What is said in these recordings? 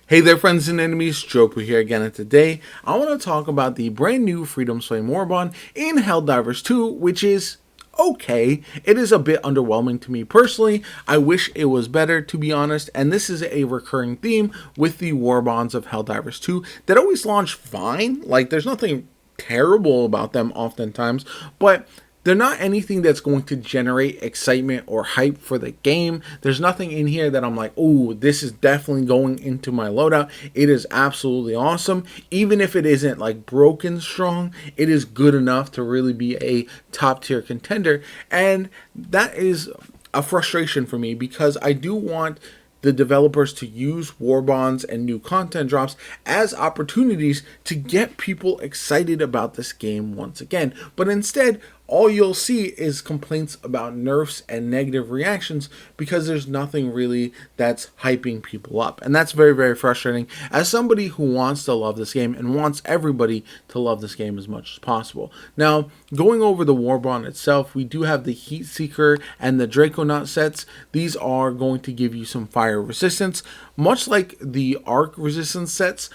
Hey there, friends and enemies, JoPa here again, and today I want to talk about the brand new Freedom Flame Warbond in Helldivers 2, which is okay. It is a bit underwhelming to me personally. I wish it was better, to be honest, and this is a recurring theme with the Warbonds of Helldivers 2 that always launch fine. Like, there's nothing terrible about them oftentimes, but they're not anything that's going to generate excitement or hype for the game. There's nothing in here that I'm like, oh, this is definitely going into my loadout. It is absolutely awesome. Even if it isn't like broken strong, it is good enough to really be a top tier contender. And that is a frustration for me because I do want the developers to use Warbonds and new content drops as opportunities to get people excited about this game once again. But instead, all you'll see is complaints about nerfs and negative reactions because there's nothing really that's hyping people up. And that's very, very frustrating as somebody who wants to love this game and wants everybody to love this game as much as possible. Now, going over the Warbond itself, we do have the Heat Seeker and the Draconaut sets. These are going to give you some fire resistance. Much like the Arc resistance sets,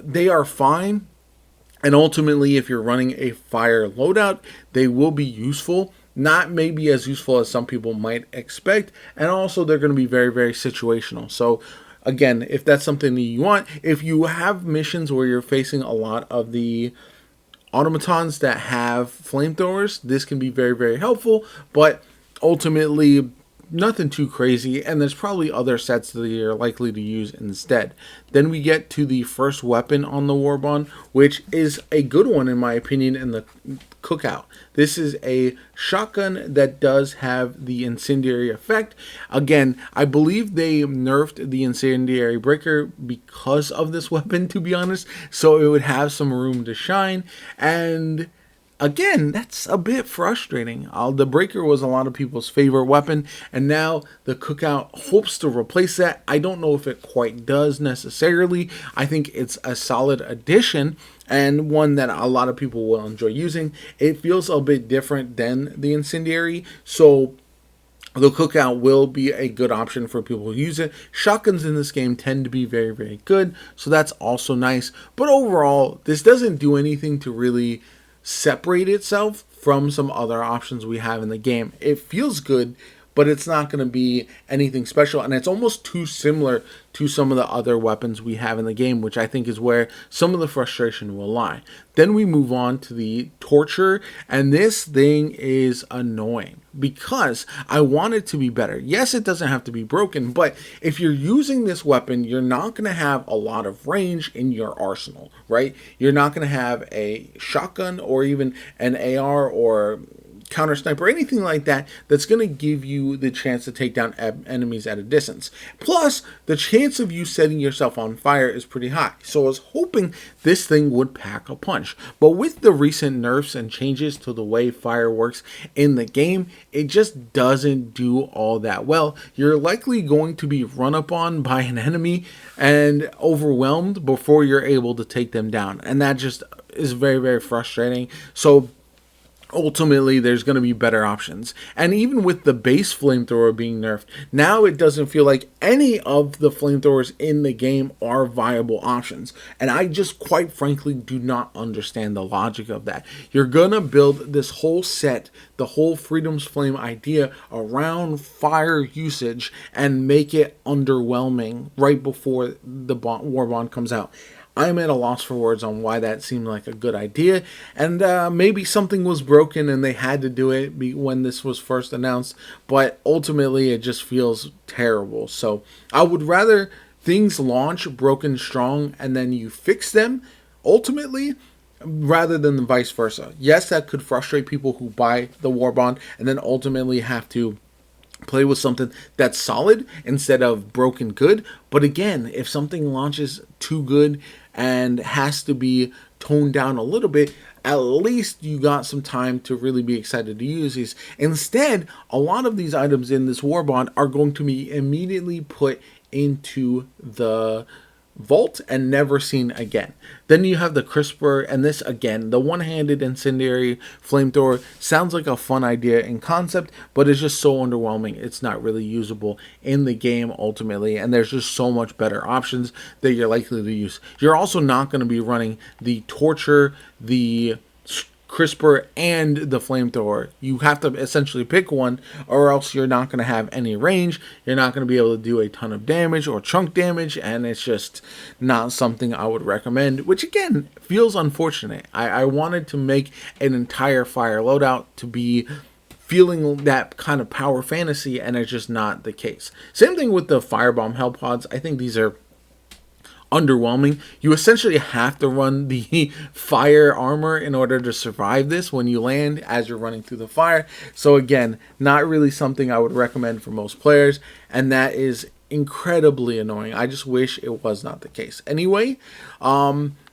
they are fine. And ultimately, if you're running a fire loadout, they will be useful. Not maybe as useful as some people might expect. And also, they're going to be very, very situational. So, again, if that's something that you want, if you have missions where you're facing a lot of the automatons that have flamethrowers, this can be very, very helpful. But ultimately, nothing too crazy, and there's probably other sets that you're likely to use instead. Then we get to the first weapon on the Warbond, which is a good one in my opinion in the Cookout. This is a shotgun that does have the incendiary effect. Again, I believe they nerfed the incendiary breaker because of this weapon, to be honest, so it would have some room to shine. And again, that's a bit frustrating. The breaker was a lot of people's favorite weapon, and now the Cookout hopes to replace that. I don't know if it quite does necessarily. I think it's a solid addition and one that a lot of people will enjoy using. It feels a bit different than the incendiary, so the Cookout will be a good option for people who use it. Shotguns in this game tend to be very, very good, so that's also nice. But overall, this doesn't do anything to really separate itself from some other options we have in the game. It feels good, but it's not going to be anything special, and it's almost too similar to some of the other weapons we have in the game, which I think is where some of the frustration will lie. Then we move on to the Torture, and this thing is annoying because I want it to be better. Yes, it doesn't have to be broken, but if you're using this weapon, you're not going to have a lot of range in your arsenal, right? You're not going to have a shotgun or even an AR or counter sniper, anything like that, that's going to give you the chance to take down enemies at a distance. Plus, the chance of you setting yourself on fire is pretty high. So I was hoping this thing would pack a punch. But with the recent nerfs and changes to the way fire works in the game, it just doesn't do all that well. You're likely going to be run up on by an enemy and overwhelmed before you're able to take them down. And that just is very, very frustrating. So ultimately, there's going to be better options. And even with the base flamethrower being nerfed, now it doesn't feel like any of the flamethrowers in the game are viable options. And I just quite frankly do not understand the logic of that. You're going to build this whole set, the whole Freedom's Flame idea around fire usage and make it underwhelming right before the Warbond comes out. I'm at a loss for words on why that seemed like a good idea, and maybe something was broken and they had to do it when this was first announced, but ultimately it just feels terrible. So I would rather things launch broken strong and then you fix them ultimately, rather than the vice versa. Yes, that could frustrate people who buy the Warbond and then ultimately have to play with something that's solid instead of broken good. But again, if something launches too good and has to be toned down a little bit, at least you got some time to really be excited to use these. Instead, a lot of these items in this Warbond are going to be immediately put into the vault and never seen again. Then you have the crisper, and this again, the one-handed incendiary flamethrower sounds like a fun idea in concept, but it's just so underwhelming. It's not really usable in the game ultimately, and there's just so much better options that you're likely to use. You're also not going to be running the torture, the crisper, and the flamethrower. You have to essentially pick one, or else you're not going to have any range. You're not going to be able to do a ton of damage or chunk damage, and it's just not something I would recommend, which again feels unfortunate. I wanted to make an entire fire loadout to be feeling that kind of power fantasy, and it's just not the case. Same thing with the firebomb hell pods. I think these are underwhelming. You essentially have to run the fire armor in order to survive this when you land as you're running through the fire. So again, not really something I would recommend for most players, and that is incredibly annoying. I just wish it was not the case. Anyway,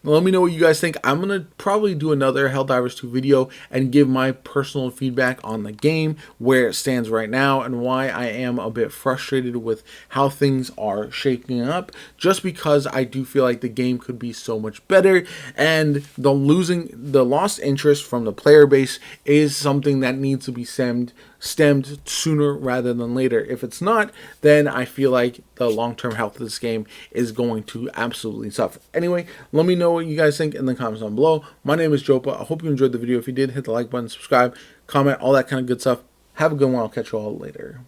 let me know what you guys think. I'm going to probably do another Helldivers 2 video and give my personal feedback on the game, where it stands right now, and why I am a bit frustrated with how things are shaping up, just because I do feel like the game could be so much better, and the lost interest from the player base is something that needs to be stemmed sooner rather than later. If it's not, then I feel like the long-term health of this game is going to absolutely suffer. Anyway, let me know what you guys think in the comments down below. My name is JoPa. I hope you enjoyed the video. If you did, hit the like button, subscribe, comment, all that kind of good stuff. Have a good one. I'll catch you all later.